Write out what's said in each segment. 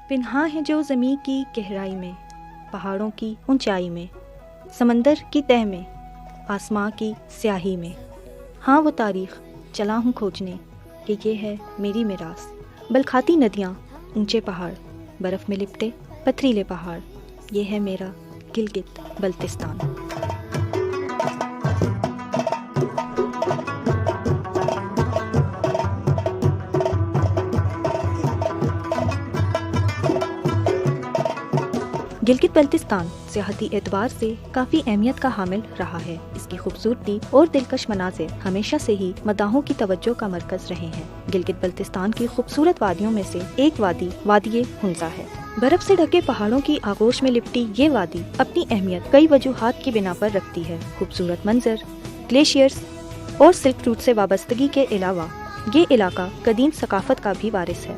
پنہاں ہے جو زمین کی گہرائی میں، پہاڑوں کی اونچائی میں، سمندر کی تہ میں، آسماں کی سیاہی میں۔ ہاں وہ تاریخ چلا ہوں کھوجنے کہ یہ ہے میری میراث۔ بلکھاتی ندیاں، اونچے پہاڑ، برف میں لپٹے پتھریلے پہاڑ، یہ ہے میرا گلگت بلتستان۔ گلگت بلتستان سیاحتی اعتبار سے کافی اہمیت کا حامل رہا ہے۔ اس کی خوبصورتی اور دلکش مناظر ہمیشہ سے ہی مداحوں کی توجہ کا مرکز رہے ہیں۔ گلگت بلتستان کی خوبصورت وادیوں میں سے ایک وادی وادی ہنزا ہے۔ برف سے ڈھکے پہاڑوں کی آغوش میں لپٹی یہ وادی اپنی اہمیت کئی وجوہات کی بنا پر رکھتی ہے۔ خوبصورت منظر، گلیشیئرز اور سلک روٹ سے وابستگی کے علاوہ یہ علاقہ قدیم ثقافت کا بھی وارث ہے۔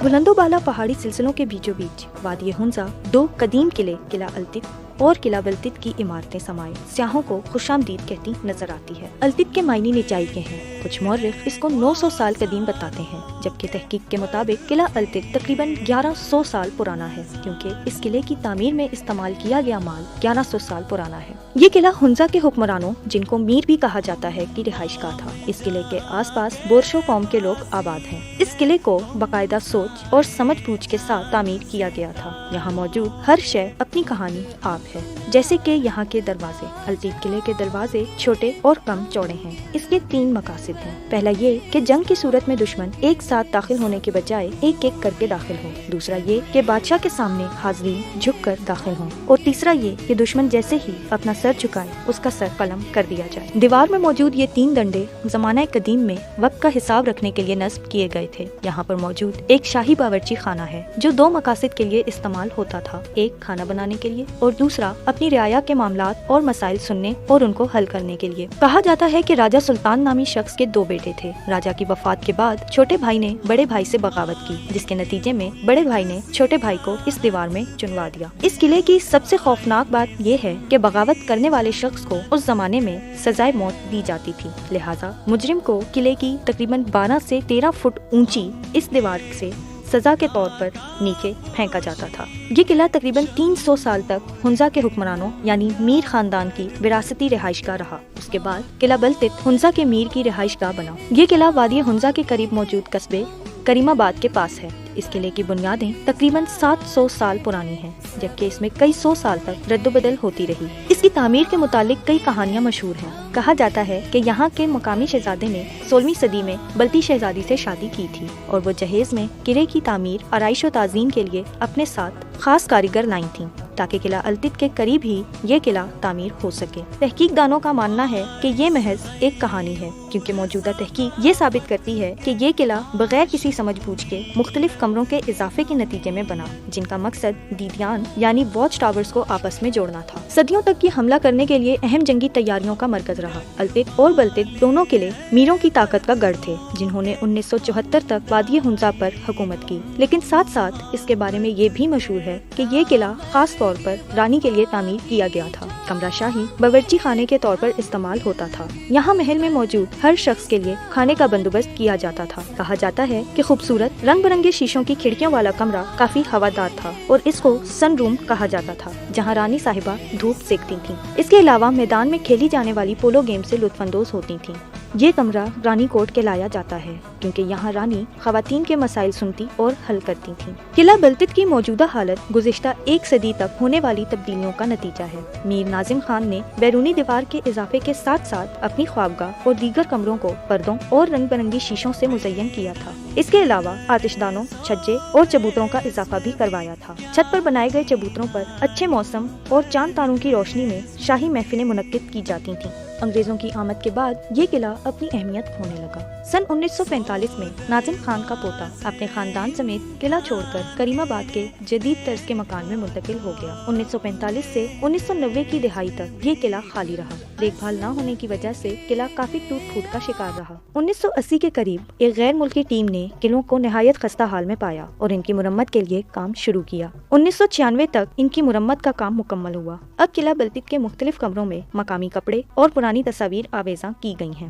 بلند و بالا پہاڑی سلسلوں کے بیچوں بیچ وادی ہنزا دو قدیم قلعے، قلعہ التت اور قلعہ بلتت کی عمارتیں سمائے سیاحوں کو خوش آمدید کہتی نظر آتی ہے۔ التت کے معنی نچائی کے ہیں۔ کچھ مورخ اس کو 900 سال قدیم بتاتے ہیں، جبکہ تحقیق کے مطابق قلعہ التت تقریباً 1100 سال پرانا ہے، کیونکہ اس قلعے کی تعمیر میں استعمال کیا گیا مال 1100 سال پرانا ہے۔ یہ قلعہ ہنزا کے حکمرانوں، جن کو میر بھی کہا جاتا ہے، کی رہائش گاہ تھا۔ اس قلعے کے آس پاس بورشو قوم کے لوگ آباد ہیں۔ اس قلعے کو باقاعدہ سوچ اور سمجھ بوجھ کے ساتھ تعمیر کیا گیا تھا۔ یہاں موجود ہر شے اپنی کہانی آپ ہے، جیسے کہ یہاں کے دروازے۔ التت قلعے کے دروازے چھوٹے اور کم چوڑے ہیں۔ اس کے 3 مقاصد ہیں۔ پہلا یہ کہ جنگ کی صورت میں دشمن ایک ساتھ داخل ہونے کے بجائے ایک ایک کر کے داخل ہو۔ دوسرا یہ کہ بادشاہ کے سامنے حاضرین جھک کر داخل ہوں، اور تیسرا یہ کہ دشمن جیسے ہی اپنا سر جھکائے اس کا سر قلم کر دیا جائے۔ دیوار میں موجود یہ 3 ڈنڈے زمانہ قدیم میں وقت کا حساب رکھنے کے لیے نصب کیے گئے تھے۔ یہاں پر موجود ایک شاہی باورچی خانہ ہے جو 2 مقاصد کے لیے استعمال ہوتا تھا، ایک کھانا بنانے کے لیے اور دوسرا اپنی رعایا کے معاملات اور مسائل سننے اور ان کو حل کرنے کے لیے۔ کہا جاتا ہے کہ راجہ سلطان نامی شخص کے 2 بیٹے تھے۔ راجہ کی وفات کے بعد چھوٹے بھائی نے بڑے بھائی سے بغاوت کی، جس کے نتیجے میں بڑے بھائی نے چھوٹے بھائی کو اس دیوار میں چنوا دیا۔ اس قلعے کی سب سے خوفناک بات یہ ہے کہ بغاوت کرنے والے شخص کو اس زمانے میں سزائے موت دی جاتی تھی، لہٰذا مجرم کو قلعے کی تقریباً 12 سے 13 فٹ اونچی اس دیوار سے سزا کے طور پر نیچے پھینکا جاتا تھا۔ یہ قلعہ تقریباً 300 سال تک ہنزا کے حکمرانوں یعنی میر خاندان کی وراثتی رہائش گاہ رہا۔ اس کے بعد قلعہ بلتت ہنزا کے میر کی رہائش گاہ بنا۔ یہ قلعہ وادی ہنزا کے قریب موجود قصبے کریم آباد کے پاس ہے۔ اس قلعے کی بنیادیں تقریباً 700 سال پرانی ہیں، جبکہ اس میں کئی 100 سال تک رد و بدل ہوتی رہی۔ اس کی تعمیر کے متعلق کئی کہانیاں مشہور ہیں۔ کہا جاتا ہے کہ یہاں کے مقامی شہزادے نے 16ویں صدی میں بلتی شہزادی سے شادی کی تھی، اور وہ جہیز میں قلعے کی تعمیر، آرائش و تعظیم کے لیے اپنے ساتھ خاص کاریگر لائیں تھیں، تاکہ قلعہ التت کے قریب ہی یہ قلعہ تعمیر ہو سکے۔ تحقیق دانوں کا ماننا ہے کہ یہ محض ایک کہانی ہے، کیونکہ موجودہ تحقیق یہ ثابت کرتی ہے کہ یہ قلعہ بغیر کسی سمجھ بوجھ کے مختلف کمروں کے اضافے کے نتیجے میں بنا، جن کا مقصد دیدیان یعنی واچ ٹاورز کو آپس میں جوڑنا تھا۔ صدیوں تک یہ حملہ کرنے کے لیے اہم جنگی تیاریوں کا مرکز رہا۔ التت اور بلتت دونوں قلعے میروں کی طاقت کا گڑھ تھے، جنہوں نے 1974 تک وادی ہنزا پر حکومت کی، لیکن ساتھ ساتھ اس کے بارے میں یہ بھی مشہور ہے کہ یہ قلعہ خاص طور پر رانی کے لیے تعمیر کیا گیا تھا۔ کمرہ شاہی باورچی خانے کے طور پر استعمال ہوتا تھا۔ یہاں محل میں موجود ہر شخص کے لیے کھانے کا بندوبست کیا جاتا تھا۔ کہا جاتا ہے کہ خوبصورت رنگ برنگے شیشوں کی کھڑکیوں والا کمرہ کافی ہوادار تھا، اور اس کو سن روم کہا جاتا تھا، جہاں رانی صاحبہ دھوپ سیکتی تھیں۔ اس کے علاوہ میدان میں کھیلی جانے والی پولو گیم سے لطف اندوز ہوتی تھیں۔ یہ کمرہ رانی کوٹ کہلایا جاتا ہے، کیونکہ یہاں رانی خواتین کے مسائل سنتی اور حل کرتی تھیں۔ قلعہ بلتت کی موجودہ حالت گزشتہ 1 صدی تک ہونے والی تبدیلیوں کا نتیجہ ہے۔ میر ناظم خان نے بیرونی دیوار کے اضافے کے ساتھ ساتھ اپنی خوابگاہ اور دیگر کمروں کو پردوں اور رنگ برنگی شیشوں سے مزین کیا تھا۔ اس کے علاوہ آتش دانوں، چھجے اور چبوتروں کا اضافہ بھی کروایا تھا۔ چھت پر بنائے گئے چبوتروں پر اچھے موسم اور چاند تاروں کی روشنی میں شاہی محفلیں منعقد کی جاتی تھیں۔ انگریزوں کی آمد کے بعد یہ قلعہ اپنی اہمیت کھونے لگا۔ سن 1945 میں ناظم خان کا پوتا اپنے خاندان سمیت قلعہ چھوڑ کر کریم آباد کے جدید طرز کے مکان میں منتقل ہو گیا۔ 1945 سے 1990 کی دہائی تک یہ قلعہ خالی رہا۔ دیکھ بھال نہ ہونے کی وجہ سے قلعہ کافی ٹوٹ پھوٹ کا شکار رہا۔ 1980 کے قریب ایک غیر ملکی ٹیم نے قلعوں کو نہایت خستہ حال میں پایا اور ان کی مرمت کے لیے کام شروع کیا۔ 1996 تک ان کی مرمت کا کام مکمل ہوا۔ اب قلعہ بلتت کے مختلف کمروں میں مقامی کپڑے اور پرانی تصاویر آویزاں کی گئی ہیں۔